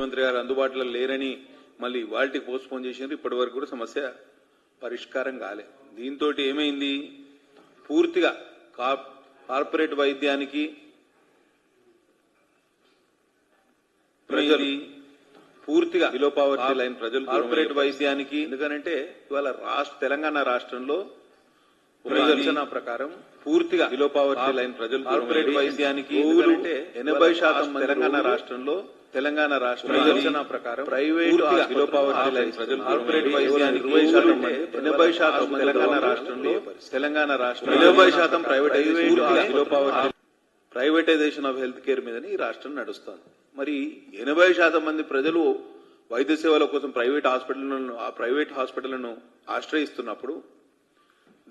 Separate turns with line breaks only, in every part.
ముఖ్యమంత్రి గారు అందుబాటులో లేరని మళ్ళీ వాటికి పోస్ట్పోన్ చేసినారు. ఇప్పటి వరకు కూడా సమస్య పరిష్కారం కాలే. దీంతో ఏమైంది, పూర్తిగా కార్పొరేట్ వైద్యానికి ప్రజలు పూర్తిగా బిలో పావర్టీ లైన్ ప్రజలు కార్పొరేట్ వైద్యానికి, ఎందుకనంటే ఇవాళ తెలంగాణ రాష్ట్రంలో అంచనా ప్రకారం పూర్తిగా బిలో పావర్టీ లైన్ ప్రజలు కార్పొరేట్ వైద్యానికి 80% తెలంగాణ రాష్ట్రంలో అంచనా ప్రకారం ప్రైవేట్ బిలో పావర్టీ లైన్ ప్రజలు కార్పొరేట్ వైద్యానికి 80% తెలంగాణ రాష్ట్రంలో 80% below poverty privatisation of health care మీదని ఈ రాష్ట్రం నడుస్తుంది. మరి 80% మంది ప్రజలు వైద్య సేవల కోసం ప్రైవేట్ హాస్పిటళ్లను ఆశ్రయిస్తున్నప్పుడు,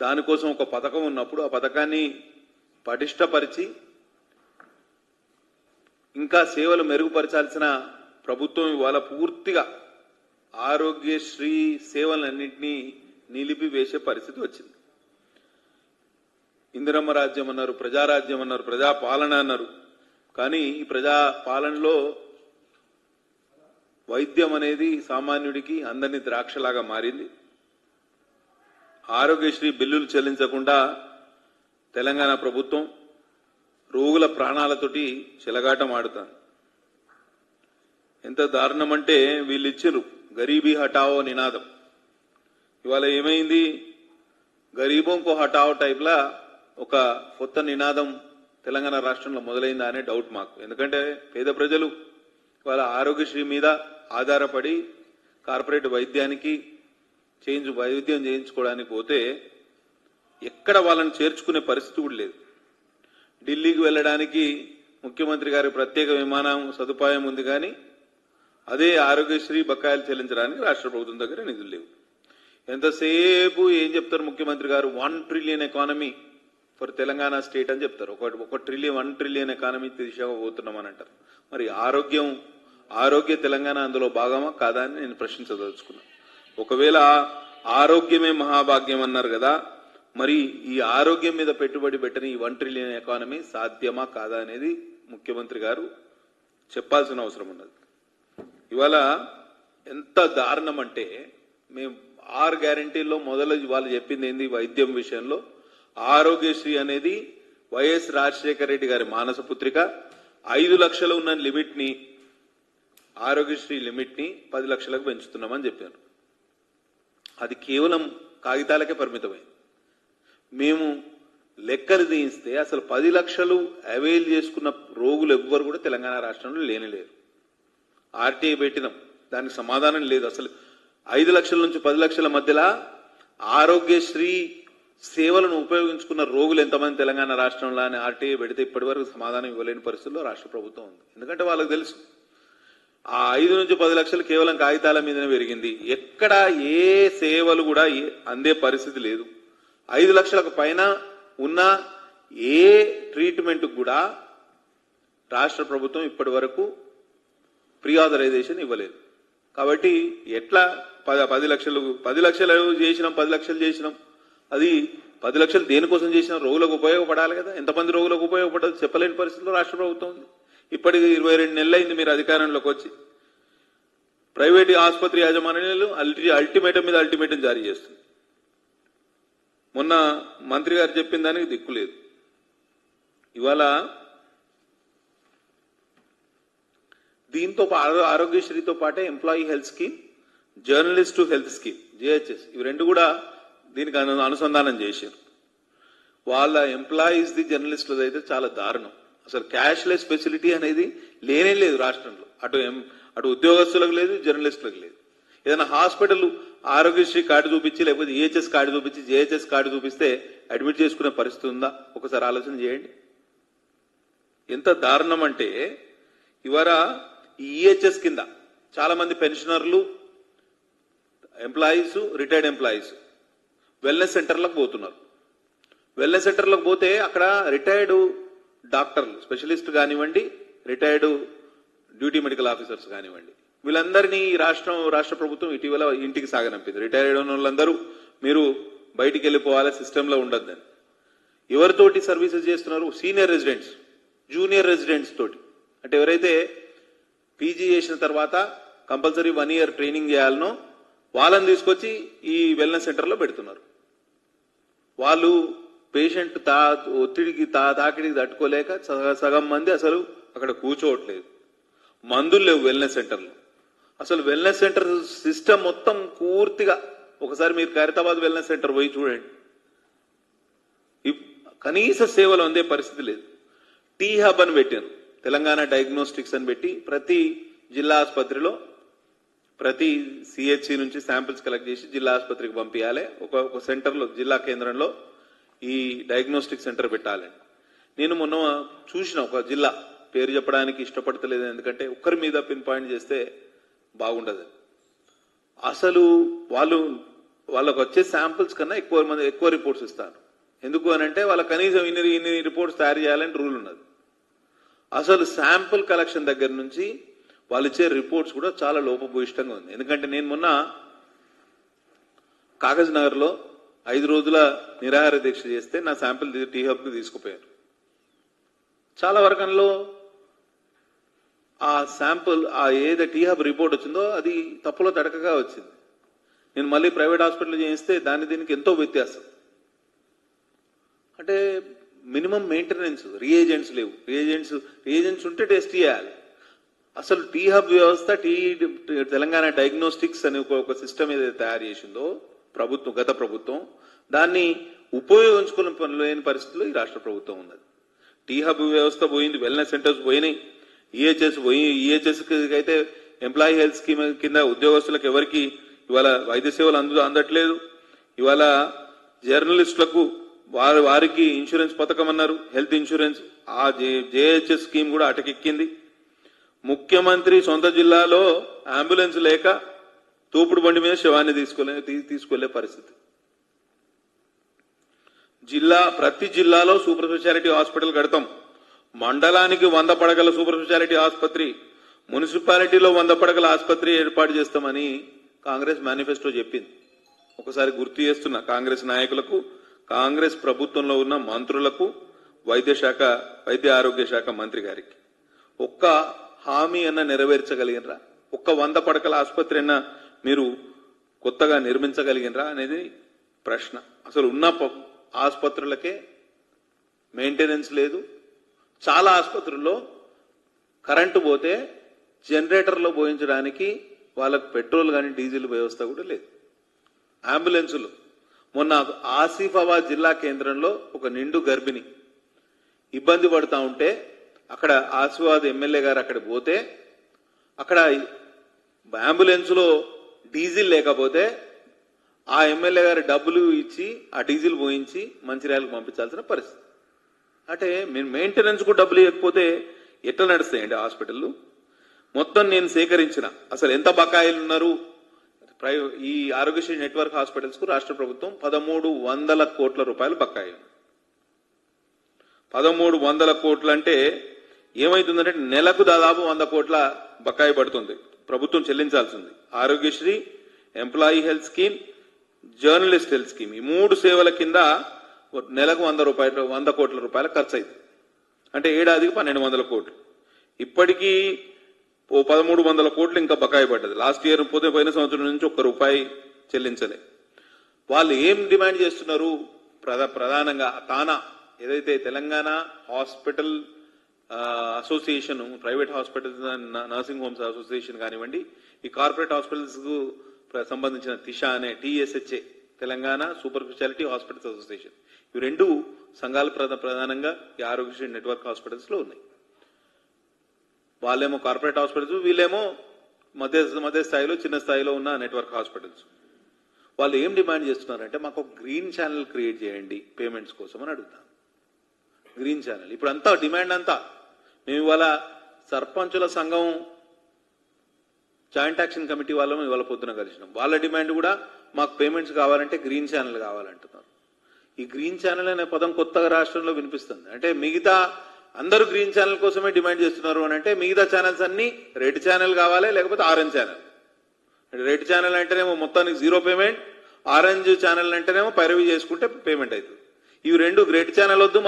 దానికోసం ఒక పథకం ఉన్నప్పుడు ఆ పథకాన్ని పటిష్టపరిచి ఇంకా సేవలు మెరుగుపరచాల్సిన ప్రభుత్వం ఇవాళ పూర్తిగా ఆరోగ్యశ్రీ సేవలన్నింటినీ నిలిపివేసే పరిస్థితి వచ్చింది. ఇందిరమ్మ రాజ్యం అన్నారు, ప్రజారాజ్యం అన్నారు, ప్రజాపాలన అన్నారు. కానీ ఈ ప్రజాపాలనలో వైద్యం అనేది సామాన్యుడికి అందరినీ ద్రాక్షలాగా మారింది. ఆరోగ్యశ్రీ బిల్లులు చెల్లించకుండా తెలంగాణ ప్రభుత్వం రోగుల ప్రాణాలతోటి చెలగాటం ఆడుతాను. ఎంత దారుణం అంటే వీళ్ళు ఇచ్చిర్రు గరీబీ హటావో నినాదం. ఇవాళ ఏమైంది, గరీబోంకో హటావో టైప్లా ఒక కొత్త నినాదం తెలంగాణ రాష్ట్రంలో మొదలైందా అనే డౌట్ మాకు. ఎందుకంటే పేద ప్రజలు వాళ్ళ ఆరోగ్యశ్రీ మీద ఆధారపడి కార్పొరేట్ వైద్యానికి వైద్యం చేయించుకోవడానికి పోతే ఎక్కడ వాళ్ళని చేర్చుకునే పరిస్థితి కూడా లేదు. ఢిల్లీకి వెళ్ళడానికి ముఖ్యమంత్రి గారి ప్రత్యేక విమానం సదుపాయం ఉంది, కానీ అదే ఆరోగ్యశ్రీ బకాయిలు చెల్లించడానికి రాష్ట్ర ప్రభుత్వం దగ్గర నిధులు లేవు. ఎంతసేపు ఏం చెప్తారు ముఖ్యమంత్రి గారు, 1 trillion economy for Telangana state అని చెప్తారు. 1 ట్రిలియన్ ఎకానమీ దిశగా పోతున్నామని అంటారు. మరి ఆరోగ్య తెలంగాణ అందులో భాగమా కాదా అని నేను ప్రశ్నించదలుచుకున్నాను. ఒకవేళ ఆరోగ్యమే మహాభాగ్యం అన్నారు కదా, మరి ఈ ఆరోగ్యం మీద పెట్టుబడి పెట్టని ఈ 1 ట్రిలియన్ ఎకానమీ సాధ్యమా కాదా అనేది ముఖ్యమంత్రి గారు చెప్పాల్సిన అవసరం ఉన్నది. ఇవాళ ఎంత దారుణం అంటే, మేము 6 గ్యారంటీల్లో మొదలు వాళ్ళు చెప్పింది ఏంది, వైద్యం విషయంలో ఆరోగ్యశ్రీ అనేది వైఎస్ రాజశేఖర రెడ్డి గారి మానసపుత్రిక. 5 లక్షలు ఉన్న లిమిట్ ని, ఆరోగ్యశ్రీ లిమిట్ ని 10 లక్షలకు పెంచుతున్నామని చెప్పారు. అది కేవలం కాగితాలకే పరిమితమైంది. మేము లెక్కలు తీయిస్తే అసలు 10 లక్షలు అవైల్ చేసుకున్న రోగులు ఎవ్వరు కూడా తెలంగాణ రాష్ట్రంలో లేనిలేరు. ఆర్టీఐ పెట్టినాం, దానికి సమాధానం లేదు. అసలు 5 లక్షల నుంచి 10 లక్షల మధ్యలో ఆరోగ్యశ్రీ సేవలను ఉపయోగించుకున్న రోగులు ఎంతమంది తెలంగాణ రాష్ట్రంలో అని ఆర్టీఐ పెడితే ఇప్పటి వరకు సమాధానం ఇవ్వలేని పరిస్థితుల్లో రాష్ట్ర ప్రభుత్వం ఉంది. ఎందుకంటే వాళ్ళకి తెలుసు ఆ 5 నుంచి 10 లక్షలు కేవలం కాగితాల మీదనే పెరిగింది. ఎక్కడ ఏ సేవలు కూడా అందే పరిస్థితి లేదు. 5 లక్షలకు పైన ఉన్న ఏ ట్రీట్మెంట్ కూడా రాష్ట్ర ప్రభుత్వం ఇప్పటి వరకు ప్రీ ఆథరైజేషన్ ఇవ్వలేదు. కాబట్టి ఎట్లా 10 లక్షలు చేసినాం, అది 10 లక్షలు దేనికోసం చేసినా రోగులకు ఉపయోగపడాలి కదా. ఎంతమంది రోగులకు ఉపయోగపడదు చెప్పలేని పరిస్థితిలో రాష్ట్ర ప్రభుత్వం ఉంది. ఇప్పటికి 22 నెలలు అయింది మీరు అధికారంలోకి వచ్చి. ప్రైవేట్ ఆసుపత్రి యాజమాన్యాలు అల్టిమేటం జారీ చేస్తుంది. మొన్న మంత్రి గారు చెప్పిన దానికి దిక్కు లేదు. ఇవాళ దీంతో ఆరోగ్యశ్రీతో పాటే employee health scheme, journalist to health scheme JHS, ఇవి రెండు కూడా దీనికి అనుసంధానం చేశారు. వాళ్ళ ఎంప్లాయీస్ ది జర్నలిస్టులది అయితే చాలా దారుణం. అసలు క్యాష్లెస్ ఫెసిలిటీ అనేది లేనే లేదు రాష్ట్రంలో. అటు ఉద్యోగస్తులకు లేదు, జర్నలిస్టులకు లేదు. ఏదైనా హాస్పిటల్ ఆరోగ్యశ్రీ కార్డు చూపించి లేకపోతే EHS కార్డు చూపించి JHS కార్డు చూపిస్తే అడ్మిట్ చేసుకునే పరిస్థితి ఉందా? ఒకసారి ఆలోచన చేయండి. ఎంత దారుణం అంటే ఇవాళ ఈ EHS కింద చాలా మంది పెన్షనర్లు, ఎంప్లాయీస్, రిటైర్డ్ ఎంప్లాయీస్ వెల్నెస్ సెంటర్లకు పోతున్నారు. వెల్నెస్ సెంటర్లకు పోతే అక్కడ రిటైర్డ్ డాక్టర్లు, స్పెషలిస్ట్ కానివ్వండి, రిటైర్డ్ డ్యూటీ మెడికల్ ఆఫీసర్స్ కానివ్వండి, వీళ్ళందరినీ రాష్ట్ర ప్రభుత్వం ఇటీవల ఇంటికి సాగనంపింది. రిటైర్డ్ అయిన వాళ్ళందరూ మీరు బయటికి వెళ్ళిపోవాలి, సిస్టంలో ఉండొద్దని. ఎవరితోటి సర్వీసెస్ చేస్తున్నారు? సీనియర్ రెసిడెంట్స్, జూనియర్ రెసిడెంట్స్ తోటి. అంటే ఎవరైతే పీజీ చేసిన తర్వాత కంపల్సరీ 1 year ట్రైనింగ్ చేయాలనో వాళ్ళని తీసుకొచ్చి ఈ వెల్నెస్ సెంటర్లో పెడుతున్నారు. వాళ్ళు పేషెంట్ ఒత్తిడికి తాకిడికి తట్టుకోలేక సగం మంది అసలు అక్కడ కూర్చోవట్లేదు. మందులు లేవు వెల్నెస్ సెంటర్లో. అసలు వెల్నెస్ సెంటర్ సిస్టమ్ మొత్తం పూర్తిగా ఒకసారి మీరు ఖైరతాబాద్ వెల్నెస్ సెంటర్ పోయి చూడండి. కనీస సేవలు అందే పరిస్థితి లేదు. టీ హబ్ అని పెట్టారు, తెలంగాణ డయాగ్నోస్టిక్స్ అని పెట్టి ప్రతి జిల్లా ఆసుపత్రిలో ప్రతి సిహెచ్సి నుంచి శాంపిల్స్ కలెక్ట్ చేసి జిల్లా ఆసుపత్రికి పంపించాలి. ఒక సెంటర్లో జిల్లా కేంద్రంలో ఈ డయాగ్నోస్టిక్ సెంటర్ పెట్టాలి. నేను మొన్న చూసిన ఒక జిల్లా పేరు చెప్పడానికి ఇష్టపడతలేదు, ఎందుకంటే ఒక్కరి మీద పిన్ పాయింట్ చేస్తే బాగుండదు. అసలు వాళ్ళకు వచ్చే శాంపిల్స్ కన్నా ఎక్కువ రిపోర్ట్స్ ఇస్తారు. ఎందుకు అని అంటే వాళ్ళ కనీసం ఇన్ని రిపోర్ట్స్ తయారు చేయాలని రూల్ ఉన్నది. అసలు శాంపుల్ కలెక్షన్ దగ్గర నుంచి వాళ్ళు ఇచ్చే రిపోర్ట్స్ కూడా చాలా లోపభూయిష్టంగా ఉంది. ఎందుకంటే నేను మొన్న కాగజ్ నగర్లో 5 రోజుల నిరాహార దీక్ష చేస్తే నా శాంపిల్ టీ హబ్కి తీసుకుపోయారు. చాలా వరకంలో ఆ శాంపుల్ ఏదో టీ హబ్ రిపోర్ట్ వచ్చిందో అది తప్పులో తడకగా వచ్చింది. నేను మళ్ళీ ప్రైవేట్ హాస్పిటల్ చేయిస్తే దీనికి ఎంతో వ్యత్యాసం. అంటే మినిమం మెయింటెనెన్స్, రియేజెంట్స్ లేవు. రియేజెంట్స్ ఉంటే టెస్ట్ చేయాలి. అసలు టీ హబ్ వ్యవస్థ తెలంగాణ డయాగ్నోస్టిక్స్ అనే ఒక సిస్టమ్ ఏదైతే తయారు చేసిందో గత ప్రభుత్వం, దాన్ని ఉపయోగించుకునే పరిస్థితిలో ఈ రాష్ట్ర ప్రభుత్వం ఉన్నది. టీ హబ్ వ్యవస్థ పోయింది, వెల్నెస్ సెంటర్స్ పోయినాయి, ఈహెచ్ఎస్కి అయితే ఎంప్లాయీ హెల్త్ స్కీమ్ కింద ఉద్యోగస్తులకు ఎవరికి ఇవాళ వైద్య సేవలు అందట్లేదు. ఇవాళ జర్నలిస్టులకు వారికి ఇన్సూరెన్స్ పథకం అన్నారు, హెల్త్ ఇన్సూరెన్స్, ఆ జేహెచ్ఎస్ స్కీమ్ కూడా అటకెక్కింది. ముఖ్యమంత్రి సొంత జిల్లాలో అంబులెన్స్ లేక తూపుడు బండి మీద శవాన్ని తీసుకెళ్లే పరిస్థితి. ప్రతి జిల్లాలో సూపర్ స్పెషాలిటీ హాస్పిటల్ కడతాం, మండలానికి 100 పడకల సూపర్ స్పెషాలిటీ ఆసుపత్రి, మున్సిపాలిటీలో 100 పడకల ఆసుపత్రి ఏర్పాటు చేస్తామని కాంగ్రెస్ మేనిఫెస్టో చెప్పింది. ఒకసారి గుర్తు చేస్తున్న కాంగ్రెస్ నాయకులకు, కాంగ్రెస్ ప్రభుత్వంలో ఉన్న మంత్రులకు, వైద్య ఆరోగ్య శాఖ మంత్రి గారికి ఒక్క హామీ అన్న నెరవేర్చగలిగినరా? ఒక్క 100 పడకల ఆసుపత్రి అన్న మీరు కొత్తగా నిర్మించగలిగినరా అనేది ప్రశ్న. అసలు ఉన్న ఆసుపత్రులకే మెయింటెనెన్స్ లేదు. చాలా ఆసుపత్రుల్లో కరెంటు పోతే జనరేటర్లో పోయించడానికి వాళ్ళకు పెట్రోల్ కానీ డీజిల్ వ్యవస్థ కూడా లేదు. అంబులెన్సులు, మొన్న ఆసిఫాబాద్ జిల్లా కేంద్రంలో ఒక నిండు గర్భిణి ఇబ్బంది పడుతూ ఉంటే అక్కడ ఆసిఫాబాద్ ఎమ్మెల్యే గారు అక్కడ పోతే అక్కడ అంబులెన్స్లో డీజిల్ లేకపోతే ఆ ఎమ్మెల్యే గారు డబ్బులు ఇచ్చి ఆ డీజిల్ పోయించి మంచిర్యాలకు పంపించాల్సిన పరిస్థితి. అంటే మెయింటెనెన్స్ కు డబ్బులు ఇవ్వకపోతే ఎట్లా నడుస్తాయండి హాస్పిటల్? మొత్తం నేను సేకరించిన అసలు ఎంత బకాయిలు ఉన్నారు ఈ ఆరోగ్యశ్రీ నెట్వర్క్ హాస్పిటల్స్ కు రాష్ట్ర ప్రభుత్వం 1300 కోట్ల రూపాయలు బకాయి. 1300 కోట్లు అంటే ఏమైతుందంటే నెలకు దాదాపు 100 కోట్ల బకాయి పడుతుంది ప్రభుత్వం చెల్లించాల్సింది. Aarogyasri, employee health scheme, journalist health scheme, ఈ 3 సేవల కింద నెలకు 100 కోట్ల రూపాయల ఖర్చు అయింది. అంటే ఏడాదికి 1200 కోట్లు. ఇప్పటికీ 1300 కోట్లు ఇంకా బకాయి పడ్డది. లాస్ట్ ఇయర్ పోయిన సంవత్సరం నుంచి ₹1 చెల్లించలే. వాళ్ళు ఏం డిమాండ్ చేస్తున్నారు? ప్రధానంగా తానా ఏదైతే Telangana hospital association, private hospitals nursing homes association కానివ్వండి, ఈ కార్పొరేట్ హాస్పిటల్స్ కు సంబంధించిన టిషా అనే TSHA, Telangana super speciality hospitals association, ఇవి 2 సంఘాలు ప్రధానంగా ఈ ఆరోగ్యశ్రీ నెట్వర్క్ హాస్పిటల్స్ లో ఉన్నాయి. వాళ్ళేమో కార్పొరేట్ హాస్పిటల్స్, వీళ్ళేమో మధ్య స్థాయిలో చిన్న స్థాయిలో ఉన్న నెట్వర్క్ హాస్పిటల్స్. వాళ్ళు ఏం డిమాండ్ చేస్తున్నారంటే మాకు ఒక గ్రీన్ ఛానల్ క్రియేట్ చేయండి పేమెంట్స్ కోసం అని అడుగుతాం. గ్రీన్ ఛానల్ ఇప్పుడు అంతా డిమాండ్ అంతా. మేము ఇవాళ సర్పంచుల సంఘం జాయింట్ యాక్షన్ కమిటీ వాళ్ళము ఇవాళ పొద్దున కలిసినాం. వాళ్ళ డిమాండ్ కూడా మాకు పేమెంట్స్ కావాలంటే గ్రీన్ ఛానల్ కావాలంటున్నారు. ఈ గ్రీన్ ఛానల్ అనే పదం కొత్తగా రాష్ట్రంలో వినిపిస్తుంది. అంటే మిగతా అందరూ గ్రీన్ ఛానల్ కోసమే డిమాండ్ చేస్తున్నారు అని అంటే మిగతా ఛానల్స్ అన్ని రెడ్ ఛానల్ కావాలి, లేకపోతే ఆరెంజ్ ఛానల్. రెడ్ ఛానల్ అంటేనేమో మొత్తానికి 0 పేమెంట్, ఆరెంజ్ ఛానల్ అంటేనేమో పైరవీ చేసుకుంటే పేమెంట్ అవుతుంది. ఇవి 2 రెడ్ ఛానల్ వద్దు,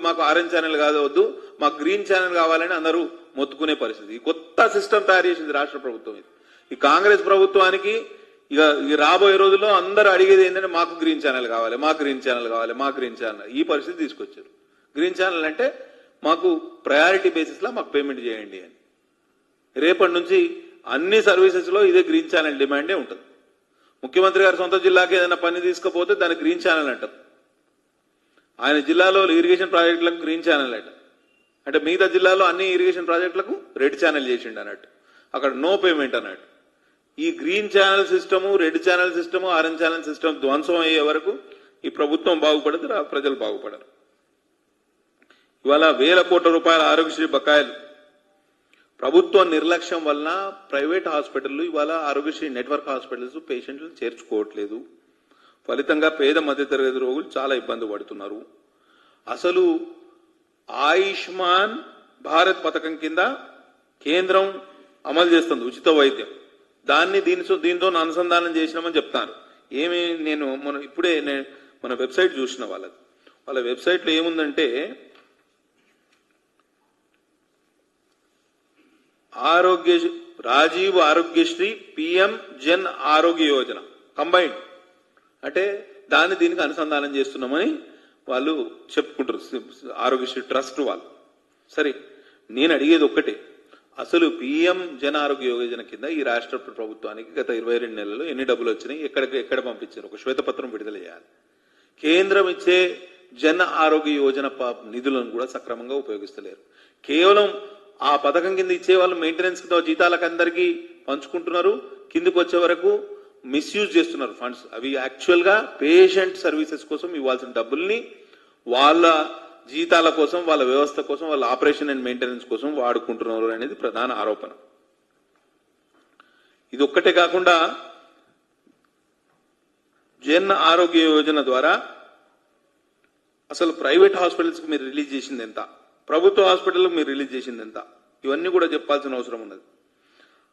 మాకు ఆరెంజ్ ఛానల్ కాదు వద్దు, మాకు గ్రీన్ ఛానల్ కావాలని అందరూ మొత్తుకునే పరిస్థితి. ఈ కొత్త సిస్టమ్ తయారు చేసింది రాష్ట్ర ప్రభుత్వం. ఈ కాంగ్రెస్ ప్రభుత్వానికి ఇక రాబోయే రోజుల్లో అందరూ అడిగేది ఏంటంటే మాకు గ్రీన్ ఛానల్ కావాలి, మాకు గ్రీన్ ఛానల్ కావాలి, మాకు గ్రీన్ ఛానల్. ఈ పరిస్థితి తీసుకొచ్చారు. గ్రీన్ ఛానల్ అంటే మాకు ప్రయారిటీ బేసిస్లో మాకు పేమెంట్ చేయండి అని. రేపటి నుంచి అన్ని సర్వీసెస్లో ఇదే గ్రీన్ ఛానల్ డిమాండే ఉంటుంది. ముఖ్యమంత్రి గారు సొంత జిల్లాకి ఏదైనా పని తీసుకపోతే దానికి గ్రీన్ ఛానల్ అంటారు. ఆయన జిల్లాలో ఇరిగేషన్ ప్రాజెక్టులకు గ్రీన్ ఛానల్ అంటే మిగతా జిల్లాలో అన్ని ఇరిగేషన్ ప్రాజెక్టులకు రెడ్ ఛానల్ చేసిండు అన్నట్టు. అక్కడ నో పేమెంట్ అన్నట్టు. ఈ green channel system, red channel system, orange channel system ధ్వంసం అయ్యే వరకు ఈ ప్రభుత్వం బాగుపడదు, ప్రజలు బాగుపడరు. ఇవాళ వేల కోట్ల రూపాయల ఆరోగ్యశ్రీ బకాయిలు ప్రభుత్వ నిర్లక్ష్యం వలన ప్రైవేట్ హాస్పిటళ్లు ఇవాళ ఆరోగ్యశ్రీ నెట్వర్క్ హాస్పిటల్స్ పేషెంట్లు చేర్చుకోవట్లేదు. ఫలితంగా పేద మధ్యతరగతి రోగులు చాలా ఇబ్బంది పడుతున్నారు. అసలు ఆయుష్మాన్ భారత్ పథకం కింద కేంద్రం అమలు చేస్తుంది ఉచిత వైద్యం. దాన్ని దీంతో అనుసంధానం చేసినామని చెప్తాను. నేను ఇప్పుడే మన వెబ్సైట్ చూసిన వాళ్ళ వెబ్సైట్లో ఏముందంటే రాజీవ్ ఆరోగ్యశ్రీ పిఎం జన్ ఆరోగ్య యోజన కంబైన్డ్ అంటే దీనికి అనుసంధానం చేస్తున్నామని వాళ్ళు చెప్పుకుంటారు, ఆరోగ్యశ్రీ ట్రస్ట్ వాళ్ళు. సరే, నేను అడిగేది ఒక్కటే, అసలు పిఎం జన్ ఆరోగ్య యోజన కింద ఈ రాష్ట్ర ప్రభుత్వానికి గత 22 నెలల్లో ఎన్ని డబ్బులు వచ్చినాయి, ఎక్కడ పంపించారు? ఒక శ్వేతపత్రం విడుదల చేయాలి. కేంద్రం ఇచ్చే జన్ ఆరోగ్య యోజన నిధులను కూడా సక్రమంగా ఉపయోగిస్తలేరు. కేవలం ఆ పథకం కింద ఇచ్చే వాళ్ళు మెయింటెనెన్స్ జీతాలకు అందరికీ పంచుకుంటున్నారు. కిందకు వచ్చే వరకు మిస్యూజ్ చేస్తున్నారు ఫండ్స్. అవి యాక్చువల్ గా పేషెంట్ సర్వీసెస్ కోసం ఇవ్వాల్సిన డబ్బుల్ని వాళ్ళ జీతాల కోసం, వాళ్ళ వ్యవస్థ కోసం, వాళ్ళ ఆపరేషన్ అండ్ మెయింటెనెన్స్ కోసం వాడుకుంటున్నారు అనేది ప్రధాన ఆరోపణ. ఇది ఒక్కటే కాకుండా జన్ ఆరోగ్య యోజన ద్వారా అసలు ప్రైవేట్ హాస్పిటల్స్ కి మీరు రిలీజ్ చేసింది ఎంత, ప్రభుత్వ హాస్పిటల్కి మీరు రిలీజ్ చేసింది ఎంత, ఇవన్నీ కూడా చెప్పాల్సిన అవసరం ఉన్నది.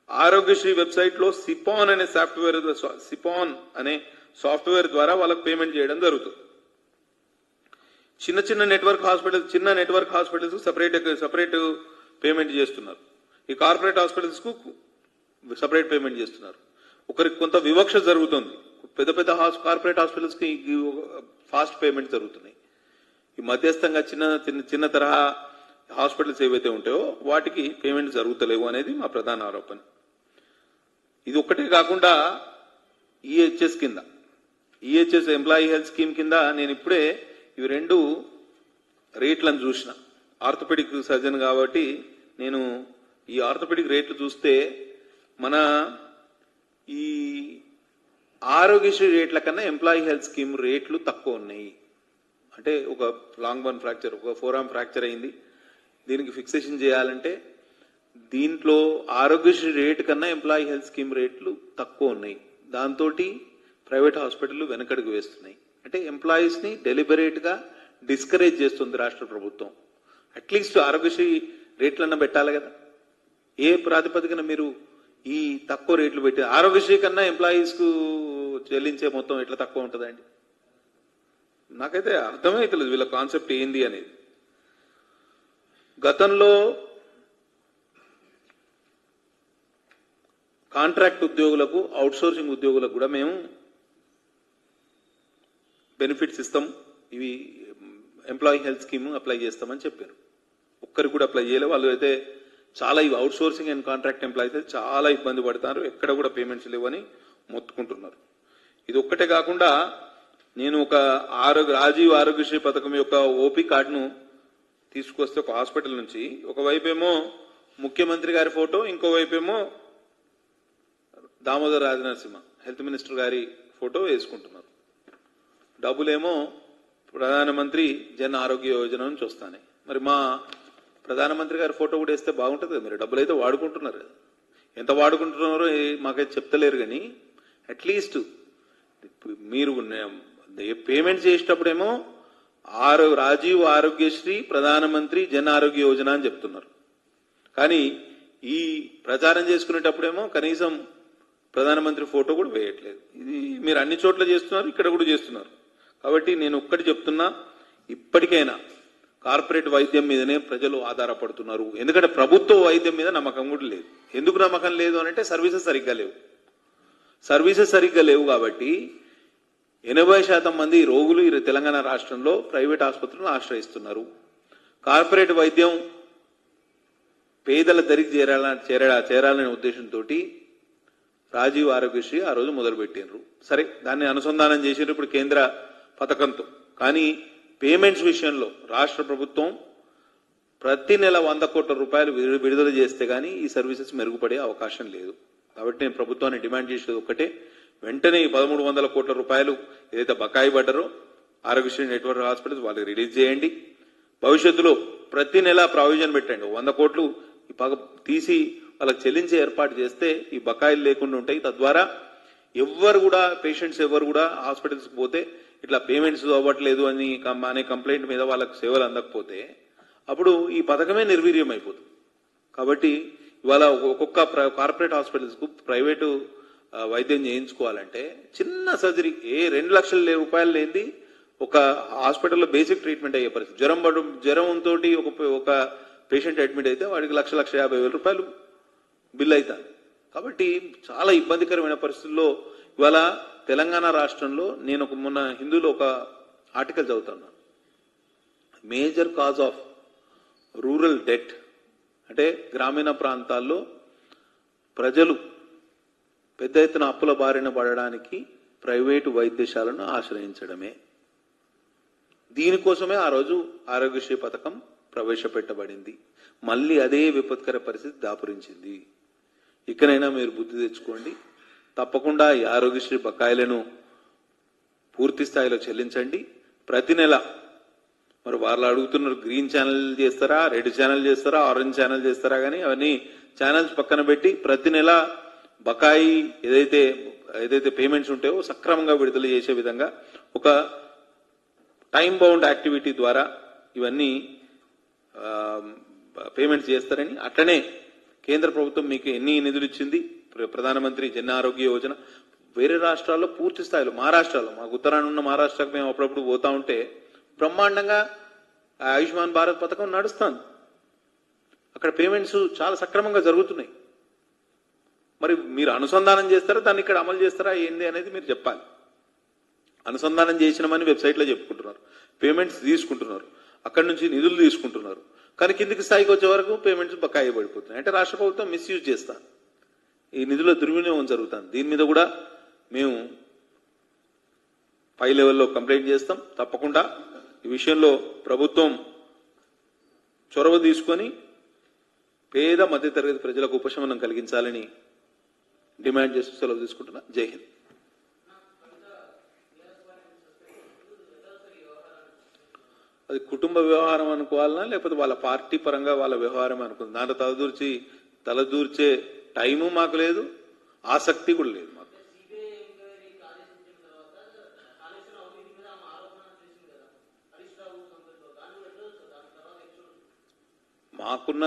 ఆరోగ్యశ్రీ వెబ్సైట్ లో సిపాన్ అనే సాఫ్ట్వేర్ ద్వారా వాళ్ళకి పేమెంట్ చేయడం జరుగుతుంది. చిన్న నెట్వర్క్ హాస్పిటల్స్ సపరేట్ పేమెంట్ చేస్తున్నారు. ఈ కార్పొరేట్ హాస్పిటల్స్ కు సపరేట్ పేమెంట్ చేస్తున్నారు. ఒకరికి కొంత వివక్ష జరుగుతుంది. పెద్ద కార్పొరేట్ హాస్పిటల్స్ కి ఫాస్ట్ పేమెంట్ జరుగుతున్నాయి. ఈ మధ్యస్థంగా చిన్న తరహా హాస్పిటల్స్ ఏవైతే ఉంటాయో వాటికి పేమెంట్ జరుగుతలేవు అనేది మా ప్రధాన ఆరోపణ. ఇది ఒక్కటే కాకుండా ఈహెచ్ఎస్ కింద, ఈహెచ్ఎస్ ఎంప్లాయీ హెల్త్ స్కీమ్ కింద నేను ఇప్పుడే ఇవి 2 రేట్లను చూసిన. ఆర్థోపెడిక్ సర్జన్ కాబట్టి నేను ఈ ఆర్థోపెడిక్ రేట్లు చూస్తే మన ఈ ఆరోగ్యశ్రీ రేట్ల కన్నా ఎంప్లాయీ హెల్త్ స్కీమ్ రేట్లు తక్కువ ఉన్నాయి. అంటే ఒక లాంగ్ బోన్ ఫ్రాక్చర్, ఒక ఫోరామ్ ఫ్రాక్చర్ అయింది, దీనికి ఫిక్సేషన్ చేయాలంటే దీంట్లో ఆరోగ్యశ్రీ రేటు కన్నా ఎంప్లాయీ హెల్త్ స్కీమ్ రేట్లు తక్కువ ఉన్నాయి. దాంతో ప్రైవేట్ హాస్పిటల్ వెనకడుగు వేస్తున్నాయి. అంటే ఎంప్లాయీస్ ని డెలిబరేట్ గా డిస్కరేజ్ చేస్తుంది రాష్ట్ర ప్రభుత్వం. అట్లీస్ట్ ఆరోగ్యశ్రీ రేట్లన్నా పెట్టాలి కదా. ఏ ప్రాతిపదికన మీరు ఈ తక్కువ రేట్లు పెట్టి ఆరోగ్యశ్రీ కన్నా ఎంప్లాయీస్ కు చెల్లించే మొత్తం ఎట్లా తక్కువ ఉంటుందండి? నాకైతే అర్థమైతలేదు వీళ్ళ కాన్సెప్ట్ ఏంది అనేది. గతంలో కాంట్రాక్ట్ ఉద్యోగులకు, అవుట్సోర్సింగ్ ఉద్యోగులకు కూడా మేము బెనిఫిట్స్ ఇస్తాం, ఇవి ఎంప్లాయీ హెల్త్ స్కీమ్ అప్లై చేస్తామని చెప్పారు. ఒక్కరికి కూడా అప్లై చేయలేదు. వాళ్ళు అయితే చాలా ఈ అవుట్సోర్సింగ్ అండ్ కాంట్రాక్ట్ ఎంప్లాయీస్ అయితే చాలా ఇబ్బంది పడతారు, ఎక్కడ కూడా పేమెంట్స్ లేవని మొత్తుకుంటున్నారు. ఇది ఒక్కటే కాకుండా నేను ఒక రాజీవ్ ఆరోగ్యశ్రీ పథకం యొక్క ఓపీ కార్డును తీసుకొస్తే ఒక హాస్పిటల్ నుంచి ఒకవైపేమో ముఖ్యమంత్రి గారి ఫోటో, ఇంకోవైపేమో దామోదర్ రాజనరసింహ హెల్త్ మినిస్టర్ గారి ఫోటో వేసుకుంటున్నారు. డబ్బులేమో ప్రధానమంత్రి జన్ ఆరోగ్య యోజన నుంచి వస్తాయి. మరి మా ప్రధానమంత్రి గారి ఫోటో కూడా వేస్తే బాగుంటుంది కదా. మీరు డబ్బులు అయితే వాడుకుంటున్నారు కదా, ఎంత వాడుకుంటున్నారో మాకైతే చెప్తలేరు. కానీ అట్లీస్ట్ మీరు పేమెంట్ చేసేటప్పుడేమో రాజీవ్ ఆరోగ్యశ్రీ ప్రధానమంత్రి జన్ ఆరోగ్య యోజన అని చెప్తున్నారు. కానీ ఈ ప్రచారం చేసుకునేటప్పుడేమో కనీసం ప్రధానమంత్రి ఫోటో కూడా వేయట్లేదు. ఇది మీరు అన్ని చోట్ల చేస్తున్నారు, ఇక్కడ కూడా చేస్తున్నారు. కాబట్టి నేను ఒక్కటి చెప్తున్నా, ఇప్పటికైనా కార్పొరేట్ వైద్యం మీదనే ప్రజలు ఆధారపడుతున్నారు. ఎందుకంటే ప్రభుత్వ వైద్యం మీద నమ్మకం కూడా లేదు. ఎందుకు నమ్మకం లేదు అంటే సర్వీసెస్ సరిగ్గా లేవు. సర్వీసెస్ సరిగ్గా లేవు కాబట్టి 80% మంది రోగులు ఈ తెలంగాణ రాష్ట్రంలో ప్రైవేట్ ఆసుపత్రులను ఆశ్రయిస్తున్నారు. కార్పొరేట్ వైద్యం పేదల దరికి చేరాలనే ఉద్దేశంతో రాజీవ్ ఆరోగ్యశ్రీ ఆ రోజు మొదలుపెట్టినారు. సరే, దాన్ని అనుసంధానం చేసారు ఇప్పుడు కేంద్ర పథకంతో. కానీ పేమెంట్స్ విషయంలో రాష్ట్ర ప్రభుత్వం ప్రతి నెల 100 కోట్ల రూపాయలు విడుదల చేస్తే గానీ ఈ సర్వీసెస్ మెరుగుపడే అవకాశం లేదు. కాబట్టి నేను ప్రభుత్వాన్ని డిమాండ్ చేసేది ఒక్కటే, వెంటనే ఈ 1300 కోట్ల రూపాయలు ఏదైతే బకాయి పడ్డారో ఆరోగ్యశ్రీ నెట్వర్క్ హాస్పిటల్స్ వాళ్ళకి రిలీజ్ చేయండి. భవిష్యత్తులో ప్రతి నెల ప్రావిజన్ పెట్టండి. 100 కోట్లు తీసి వాళ్ళకి చెల్లించే ఏర్పాటు చేస్తే ఈ బకాయిలు లేకుండా ఉంటాయి. తద్వారా ఎవరు కూడా పేషెంట్స్ ఎవరు కూడా హాస్పిటల్స్కి పోతే ఇట్లా పేమెంట్స్ అవ్వట్లేదు అని అనే కంప్లైంట్ మీద వాళ్ళకు సేవలు అందకపోతే అప్పుడు ఈ పథకమే నిర్వీర్యం అయిపోతుంది. కాబట్టి ఇవాళ ఒక్కొక్క కార్పొరేట్ హాస్పిటల్స్కు ప్రైవేటు వైద్యం చేయించుకోవాలంటే చిన్న సర్జరీ 2 లక్షల రూపాయలు లేనిది ఒక హాస్పిటల్లో బేసిక్ ట్రీట్మెంట్ అయ్యే పరిస్థితి. జ్వరంతో ఒక పేషెంట్ అడ్మిట్ అయితే వాడికి 1,50,000 రూపాయలు బిల్ అవుతుంది. కాబట్టి చాలా ఇబ్బందికరమైన పరిస్థితుల్లో ఇవాళ తెలంగాణ రాష్ట్రంలో నేను మొన్న హిందూలో ఒక ఆర్టికల్ చదువుతాను. Major cause of rural death అంటే గ్రామీణ ప్రాంతాల్లో ప్రజలు పెద్ద ఎత్తున అప్పుల బారిన పడడానికి ప్రైవేటు వైద్యశాలను ఆశ్రయించడమే. దీనికోసమే ఆ రోజు ఆరోగ్యశ్రీ పథకం ప్రవేశపెట్టబడింది. మళ్ళీ అదే విపత్కర పరిస్థితి దాపురించింది. ఇకనైనా మీరు బుద్ధి తెచ్చుకోండి. తప్పకుండా ఈ ఆరోగ్యశ్రీ బకాయిలను పూర్తి స్థాయిలో చెల్లించండి. ప్రతి నెల మరి వాళ్ళు అడుగుతున్నారు, గ్రీన్ ఛానల్ చేస్తారా, రెడ్ ఛానల్ చేస్తారా, ఆరెంజ్ ఛానల్ చేస్తారా, కానీ అవన్నీ ఛానల్స్ పక్కన పెట్టి ప్రతి నెల బకాయి ఏదైతే పేమెంట్స్ ఉంటాయో సక్రమంగా విడుదల చేసే విధంగా ఒక టైం బౌండ్ యాక్టివిటీ ద్వారా ఇవన్నీ పేమెంట్స్ చేస్తారని, అట్లనే కేంద్ర ప్రభుత్వం మీకు ఎన్ని నిధులు ఇచ్చింది, ప్రధానమంత్రి జన్ ఆరోగ్య యోజన వేరే రాష్ట్రాల్లో పూర్తి స్థాయిలో, మహారాష్ట్రలో మాకు ఉత్తరాన ఉన్న మహారాష్ట్రకు మేము అప్పుడప్పుడు పోతా ఉంటే బ్రహ్మాండంగా ఆయుష్మాన్ భారత్ పథకం నడుస్తుంది. అక్కడ పేమెంట్స్ చాలా సక్రమంగా జరుగుతున్నాయి. మరి మీరు అనుసంధానం చేస్తారా, దాన్ని ఇక్కడ అమలు చేస్తారా ఏంది అనేది మీరు చెప్పాలి. అనుసంధానం చేసినామని వెబ్సైట్లో చెప్పుకుంటున్నారు, పేమెంట్స్ తీసుకుంటున్నారు, అక్కడి నుంచి నిధులు తీసుకుంటున్నారు, కానీ కిందికి స్థాయికి వచ్చే వరకు పేమెంట్స్ బకాయి పడిపోతున్నాయి. అంటే రాష్ట్ర ప్రభుత్వం మిస్యూజ్ చేస్తాను, ఈ నిధుల దుర్వినియోగం జరుగుతుంది. దీని మీద కూడా మేము పై లెవెల్లో కంప్లైంట్ చేస్తాం. తప్పకుండా ఈ విషయంలో ప్రభుత్వం చొరవ తీసుకొని పేద మధ్యతరగతి ప్రజలకు ఉపశమనం కలిగించాలని డిమాండ్ చేస్తూ సెలవు తీసుకుంటున్నా. జై హింద్. అది కుటుంబ వ్యవహారం అనుకోవాలన్నా లేకపోతే వాళ్ళ పార్టీ పరంగా వాళ్ళ వ్యవహారం అనుకుంది. దాంట్లో తలదూర్చే టైము మాకు లేదు, ఆసక్తి కూడా లేదు మాకు. మాకున్న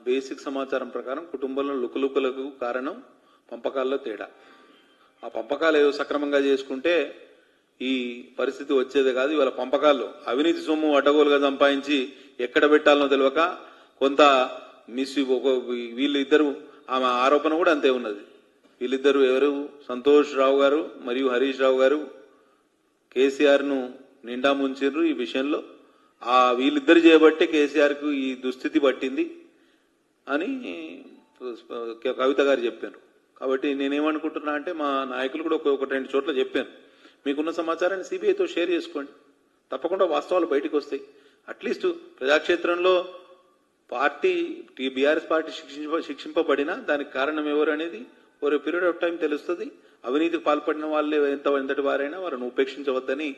బేసిక్ సమాచారం ప్రకారం కుటుంబంలో లుకలుకలకు కారణం పంపకాల్లో తేడా. ఆ పంపకాలు ఏదో సక్రమంగా చేసుకుంటే ఈ పరిస్థితి వచ్చేదే కాదు. ఇవాళ పంపకాల్లో అవినీతి సొమ్ము అడ్డగోలుగా సంపాదించి ఎక్కడ పెట్టాలనో తెలియక కొంత వీళ్ళిద్దరు, ఆమె ఆరోపణ కూడా అంతే ఉన్నది. వీళ్ళిద్దరు ఎవరు, సంతోష్ రావు గారు మరియు హరీష్ రావు గారు కేసీఆర్ ను నిండా ముంచారు. ఈ విషయంలో వీళ్ళిద్దరు చేయబట్టే కేసీఆర్ కు ఈ దుస్థితి పట్టింది అని కవిత గారు చెప్పారు. కాబట్టి నేనేమనుకుంటున్నా అంటే మా నాయకులు కూడా ఒక 2 చోట్ల చెప్పాను, మీకున్న సమాచారాన్ని సిబిఐతో షేర్ చేసుకోండి, తప్పకుండా వాస్తవాలు బయటకు వస్తాయి. అట్లీస్ట్ ప్రజాక్షేత్రంలో పార్టీ బీఆర్ఎస్ పార్టీ శిక్షింపబడినా దానికి కారణం ఎవరు అనేది ఓవర్ పీరియడ్ ఆఫ్ టైం తెలుస్తుంది. అవినీతికి పాల్పడిన వాళ్ళే ఎంతటి వారైనా వారిని ఉపేక్షించవద్దని